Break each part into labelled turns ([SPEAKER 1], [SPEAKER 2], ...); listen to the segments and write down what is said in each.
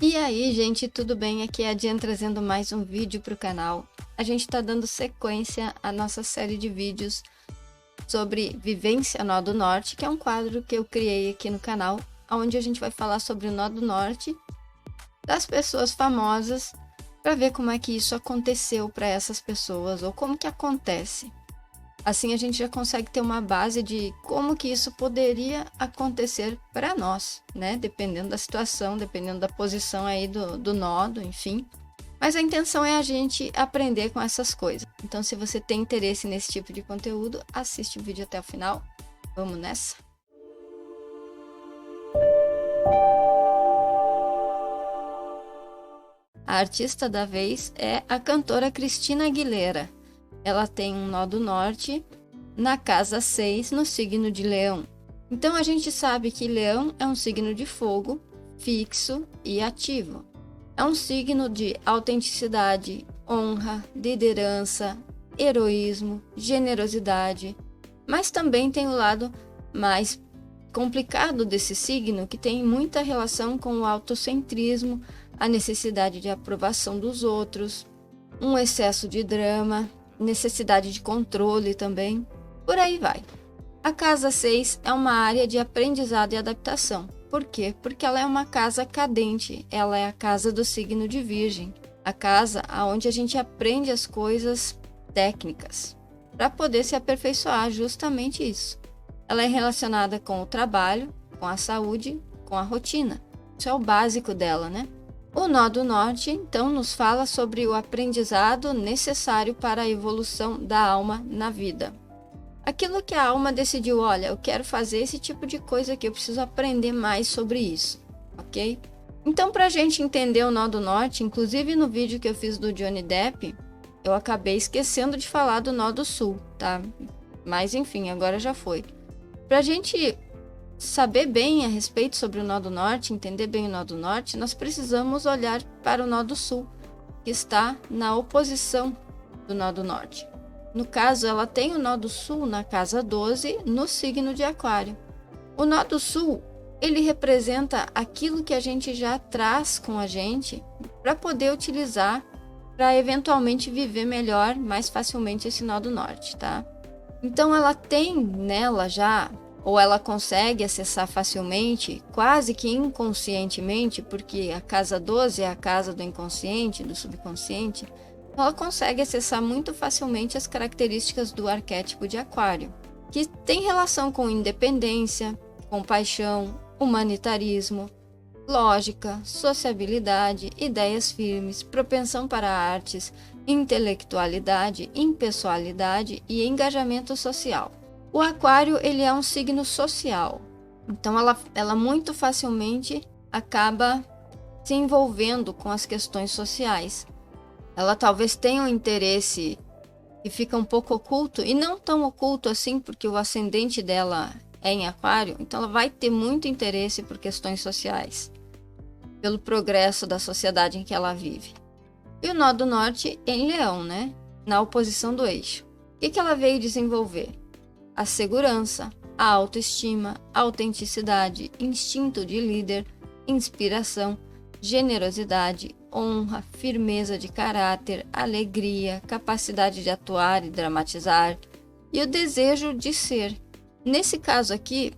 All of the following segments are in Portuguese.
[SPEAKER 1] E aí, gente, tudo bem? Aqui é a Diane trazendo mais um vídeo para o canal. A gente está dando sequência à nossa série de vídeos sobre Vivência Nó do Norte, que é um quadro que eu criei aqui no canal, onde a gente vai falar sobre o Nó do Norte, das pessoas famosas, para ver como é que isso aconteceu para essas pessoas, ou como que acontece. Assim a gente já consegue ter uma base de como que isso poderia acontecer para nós, né? Dependendo da situação, dependendo da posição aí do nodo, enfim. Mas a intenção é a gente aprender com essas coisas. Então, se você tem interesse nesse tipo de conteúdo, assiste o vídeo até o final. Vamos nessa? A artista da vez é a cantora Christina Aguilera. Ela tem um nó do norte na casa 6, no signo de Leão. Então a gente sabe que Leão é um signo de fogo, fixo e ativo. É um signo de autenticidade, honra, liderança, heroísmo, generosidade, mas também tem o lado mais complicado desse signo, que tem muita relação com o autocentrismo, a necessidade de aprovação dos outros, um excesso de drama, necessidade de controle também, por aí vai. A casa 6 é uma área de aprendizado e adaptação. Por quê? Porque ela é uma casa cadente, ela é a casa do signo de Virgem, a casa onde a gente aprende as coisas técnicas, para poder se aperfeiçoar, justamente isso. Ela é relacionada com o trabalho, com a saúde, com a rotina. Isso é o básico dela, né? O Nó do Norte, então, nos fala sobre o aprendizado necessário para a evolução da alma na vida. Aquilo que a alma decidiu, olha, eu quero fazer esse tipo de coisa aqui, eu preciso aprender mais sobre isso, ok? Então, para a gente entender o Nó do Norte, inclusive no vídeo que eu fiz do Johnny Depp, eu acabei esquecendo de falar do Nó do Sul, tá? Mas enfim, agora já foi. Para a gente saber bem a respeito sobre o Nó do Norte, entender bem o Nó do Norte, nós precisamos olhar para o Nó do Sul, que está na oposição do Nó do Norte. No caso, ela tem o Nó do Sul na casa 12, no signo de Aquário. O Nó do Sul, ele representa aquilo que a gente já traz com a gente para poder utilizar para eventualmente viver melhor, mais facilmente esse Nó do Norte, tá? Então ela tem nela já, ou ela consegue acessar facilmente, quase que inconscientemente, porque a casa 12 é a casa do inconsciente, do subconsciente, ela consegue acessar muito facilmente as características do arquétipo de Aquário, que tem relação com independência, compaixão, humanitarismo, lógica, sociabilidade, ideias firmes, propensão para artes, intelectualidade, impessoalidade e engajamento social. O Aquário, ele é um signo social, então ela muito facilmente acaba se envolvendo com as questões sociais. Ela talvez tenha um interesse que fica um pouco oculto, e não tão oculto assim, porque o ascendente dela é em Aquário, então ela vai ter muito interesse por questões sociais, pelo progresso da sociedade em que ela vive. E o Nó do Norte em Leão, né? Na oposição do eixo. O que ela veio desenvolver? A segurança, a autoestima, a autenticidade, instinto de líder, inspiração, generosidade, honra, firmeza de caráter, alegria, capacidade de atuar e dramatizar e o desejo de ser. Nesse caso aqui,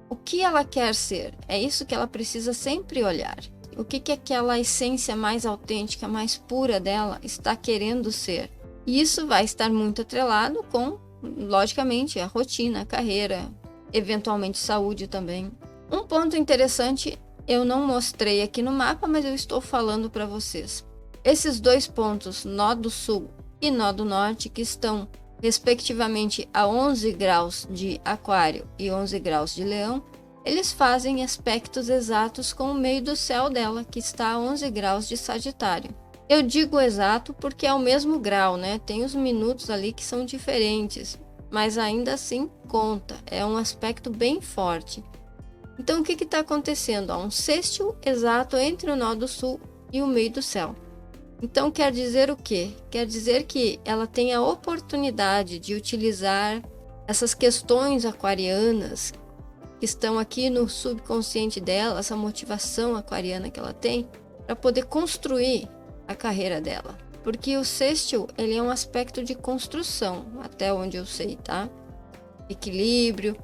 [SPEAKER 1] o que ela quer ser? É isso que ela precisa sempre olhar. O que aquela essência mais autêntica, mais pura dela está querendo ser? E isso vai estar muito atrelado com, logicamente, a rotina, a carreira, eventualmente saúde também. Um ponto interessante, eu não mostrei aqui no mapa, mas eu estou falando para vocês. Esses dois pontos, Nó do Sul e Nó do Norte, que estão respectivamente a 11 graus de Aquário e 11 graus de Leão, eles fazem aspectos exatos com o meio do céu dela, que está a 11 graus de Sagitário. Eu digo exato porque é o mesmo grau, né? Tem os minutos ali que são diferentes, mas ainda assim conta, é um aspecto bem forte. Então o que está acontecendo? Há um sextil exato entre o Nó do Sul e o meio do céu. Então quer dizer o quê? Quer dizer que ela tem a oportunidade de utilizar essas questões aquarianas que estão aqui no subconsciente dela, essa motivação aquariana que ela tem, para poder construir a carreira dela. Porque o sextil, ele é um aspecto de construção, até onde eu sei, tá? Equilíbrio,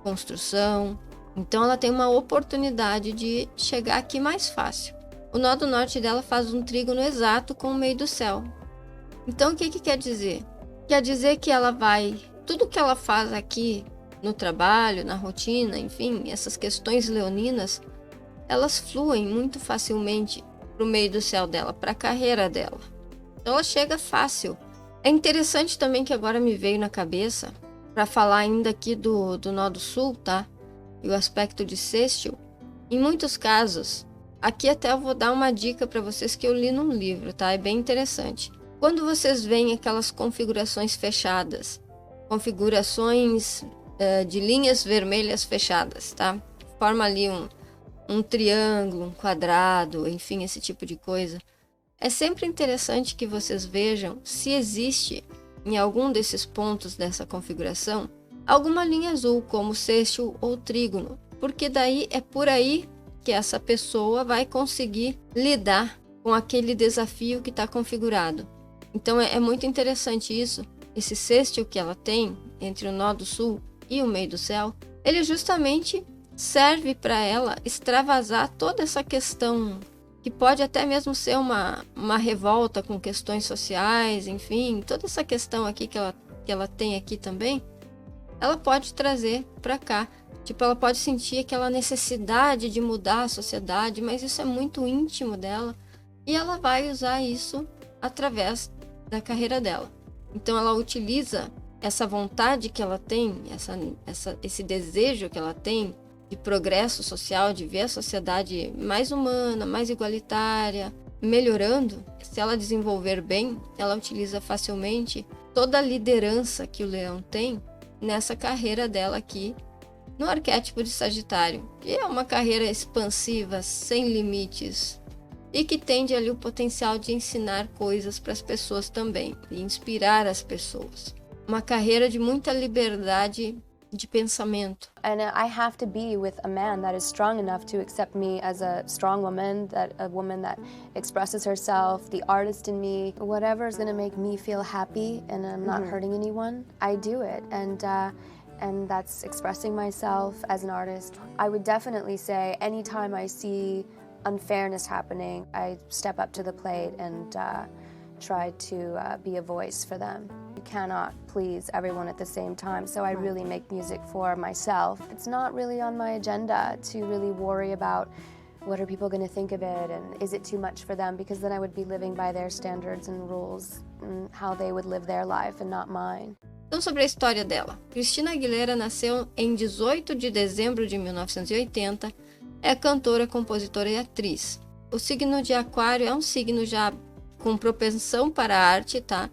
[SPEAKER 1] construção. Então ela tem uma oportunidade de chegar aqui mais fácil. O nó do norte dela faz um trígono exato com o meio do céu. Então o que quer dizer? Quer dizer que ela vai... Tudo que ela faz aqui no trabalho, na rotina, enfim, essas questões leoninas, elas fluem muito facilmente para o meio do céu dela, para a carreira dela. Então ela chega fácil. É interessante também que agora me veio na cabeça, para falar ainda aqui do nó do sul, tá? E o aspecto de sextil. Em muitos casos, aqui até eu vou dar uma dica para vocês que eu li num livro, tá? É bem interessante. Quando vocês veem aquelas configurações fechadas, configurações de linhas vermelhas fechadas, tá? Forma ali um triângulo, um quadrado, enfim, esse tipo de coisa. É sempre interessante que vocês vejam se existe, em algum desses pontos dessa configuração, alguma linha azul, como sextil ou trígono, porque daí é por aí que essa pessoa vai conseguir lidar com aquele desafio que está configurado. Então é muito interessante isso, esse sextil que ela tem entre o nó do sul e o meio do céu, ele justamente serve para ela extravasar toda essa questão que pode até mesmo ser uma revolta com questões sociais, enfim, toda essa questão aqui que ela tem aqui também, ela pode trazer para cá. Tipo, ela pode sentir aquela necessidade de mudar a sociedade, mas isso é muito íntimo dela e ela vai usar isso através da carreira dela. Então ela utiliza essa vontade que ela tem, esse desejo que ela tem de progresso social, de ver a sociedade mais humana, mais igualitária, melhorando. Se ela desenvolver bem, ela utiliza facilmente toda a liderança que o leão tem nessa carreira dela aqui, no arquétipo de Sagitário, que é uma carreira expansiva, sem limites, e que tende ali o potencial de ensinar coisas para as pessoas também, e inspirar as pessoas. Uma carreira de muita liberdade de pensamento.
[SPEAKER 2] And I have to be with a man that is strong enough to accept me as a strong woman, that a woman that expresses herself, the artist in me, whatever is going to make me feel happy and I'm not hurting anyone, I do it. And that's expressing myself as an artist. I would definitely say anytime I see unfairness happening, I step up to the plate and try to be a voice for them. You cannot please everyone at the same time, so I really make music for myself. It's not really on my agenda to really worry about what are people going to think of it and is it too much for them, because then I would be living by their standards and rules and how they would live their life and not mine.
[SPEAKER 1] Então, sobre a história dela. Christina Aguilera nasceu em 18 de dezembro de 1980, é cantora, compositora e atriz. O signo de Aquário é um signo já com propensão para a arte, tá?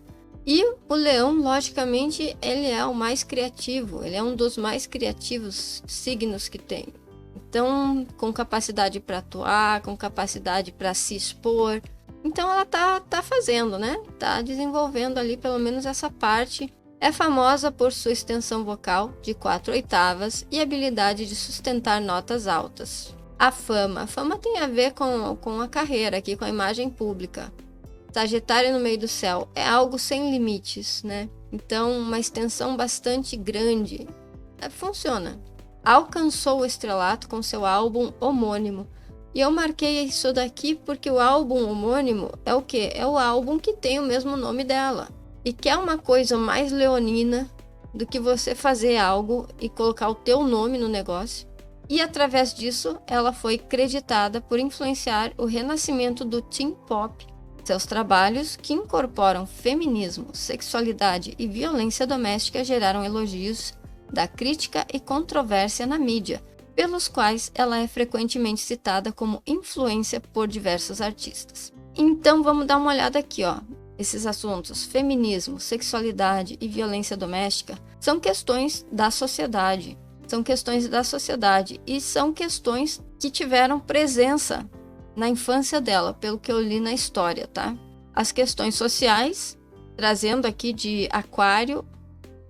[SPEAKER 1] E o leão, logicamente, ele é o mais criativo, ele é um dos mais criativos signos que tem. Então, com capacidade para atuar, com capacidade para se expor. Então, ela tá fazendo, né? Tá desenvolvendo ali pelo menos essa parte. É famosa por sua extensão vocal de 4 oitavas e habilidade de sustentar notas altas. A fama tem a ver com a carreira aqui, com a imagem pública. Sagitário no meio do céu é algo sem limites, né? Então, uma extensão bastante grande. Funciona. Alcançou o estrelato com seu álbum homônimo. E eu marquei isso daqui porque o álbum homônimo é o quê? É o álbum que tem o mesmo nome dela. E que é uma coisa mais leonina do que você fazer algo e colocar o teu nome no negócio. E através disso, ela foi creditada por influenciar o renascimento do teen pop. Seus trabalhos, que incorporam feminismo, sexualidade e violência doméstica, geraram elogios da crítica e controvérsia na mídia, pelos quais ela é frequentemente citada como influência por diversos artistas. Então vamos dar uma olhada aqui, ó. Esses assuntos, feminismo, sexualidade e violência doméstica, são questões da sociedade. E são questões que tiveram presença na infância dela, pelo que eu li na história, tá? As questões sociais, trazendo aqui de Aquário,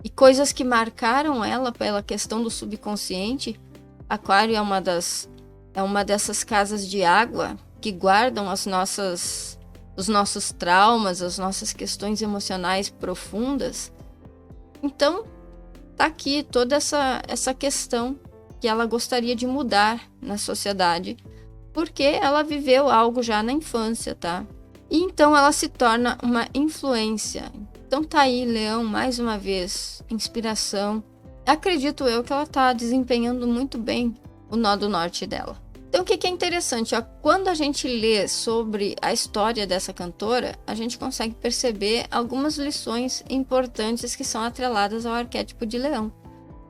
[SPEAKER 1] e coisas que marcaram ela pela questão do subconsciente. Aquário é uma dessas casas de água que guardam os nossos traumas, as nossas questões emocionais profundas. Então, tá aqui toda essa questão que ela gostaria de mudar na sociedade, porque ela viveu algo já na infância, tá? E então ela se torna uma influência. Então tá aí, Leão, mais uma vez, inspiração. Acredito eu que ela tá desempenhando muito bem o nó do norte dela. Então, o que é interessante? Ó, quando a gente lê sobre a história dessa cantora, a gente consegue perceber algumas lições importantes que são atreladas ao arquétipo de leão.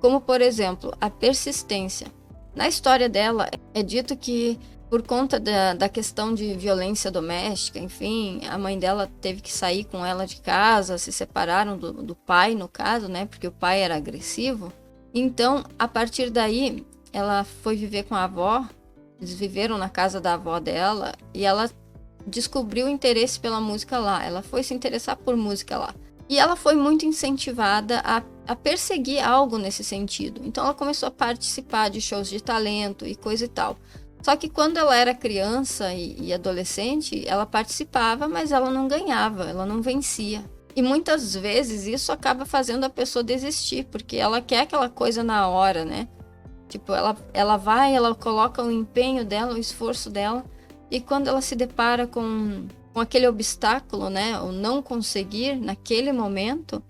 [SPEAKER 1] Como, por exemplo, a persistência. Na história dela, é dito que, por conta da questão de violência doméstica, enfim, a mãe dela teve que sair com ela de casa, se separaram do pai, no caso, né? Porque o pai era agressivo. Então, a partir daí, ela foi viver com a avó. Eles viveram na casa da avó dela e ela descobriu o interesse pela música lá. Ela foi se interessar por música lá. E ela foi muito incentivada a perseguir algo nesse sentido. Então ela começou a participar de shows de talento e coisa e tal. Só que quando ela era criança e adolescente, ela participava, mas ela não ganhava, ela não vencia. E muitas vezes isso acaba fazendo a pessoa desistir, porque ela quer aquela coisa na hora, né? Tipo, ela coloca o empenho dela, o esforço dela, e quando ela se depara com aquele obstáculo, né, o não conseguir naquele momento,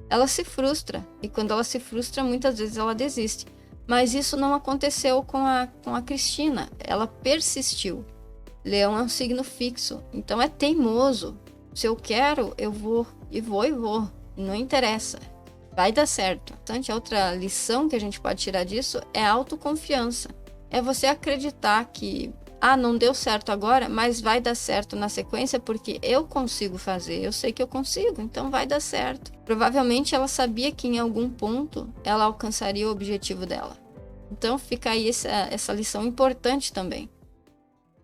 [SPEAKER 1] ela se frustra. E quando ela se frustra, muitas vezes ela desiste. Mas isso não aconteceu com a Cristina, ela persistiu. Leão é um signo fixo, então é teimoso. Se eu quero, eu vou, e vou, e vou. Não interessa. Vai dar certo. A outra lição que a gente pode tirar disso é a autoconfiança. É você acreditar que, não deu certo agora, mas vai dar certo na sequência porque eu consigo fazer. Eu sei que eu consigo, então vai dar certo. Provavelmente ela sabia que em algum ponto ela alcançaria o objetivo dela. Então fica aí essa lição importante também.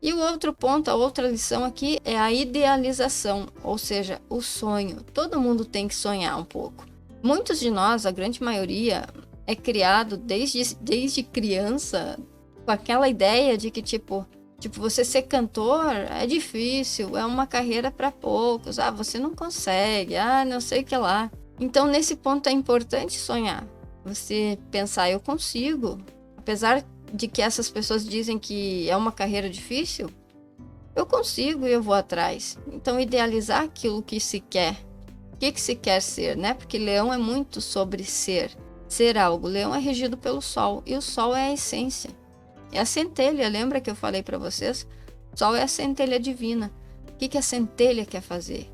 [SPEAKER 1] E o outro ponto, a outra lição aqui é a idealização, ou seja, o sonho. Todo mundo tem que sonhar um pouco. Muitos de nós, a grande maioria, é criado desde criança com aquela ideia de que, tipo, você ser cantor é difícil, é uma carreira para poucos, você não consegue, não sei o que lá. Então, nesse ponto é importante sonhar. Você pensar, eu consigo. Apesar de que essas pessoas dizem que é uma carreira difícil, eu consigo e eu vou atrás. Então, idealizar aquilo que se quer. O que se quer ser, né? Porque leão é muito sobre ser algo. Leão é regido pelo sol, e o sol é a essência. É a centelha, lembra que eu falei para vocês? O sol é a centelha divina. O que a centelha quer fazer?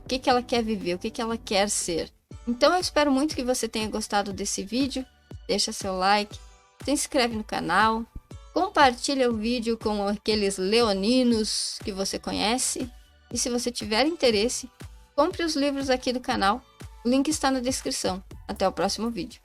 [SPEAKER 1] O que ela quer viver? O que ela quer ser? Então eu espero muito que você tenha gostado desse vídeo. Deixa seu like, se inscreve no canal, compartilha o vídeo com aqueles leoninos que você conhece. E se você tiver interesse, compre os livros aqui do canal, o link está na descrição. Até o próximo vídeo.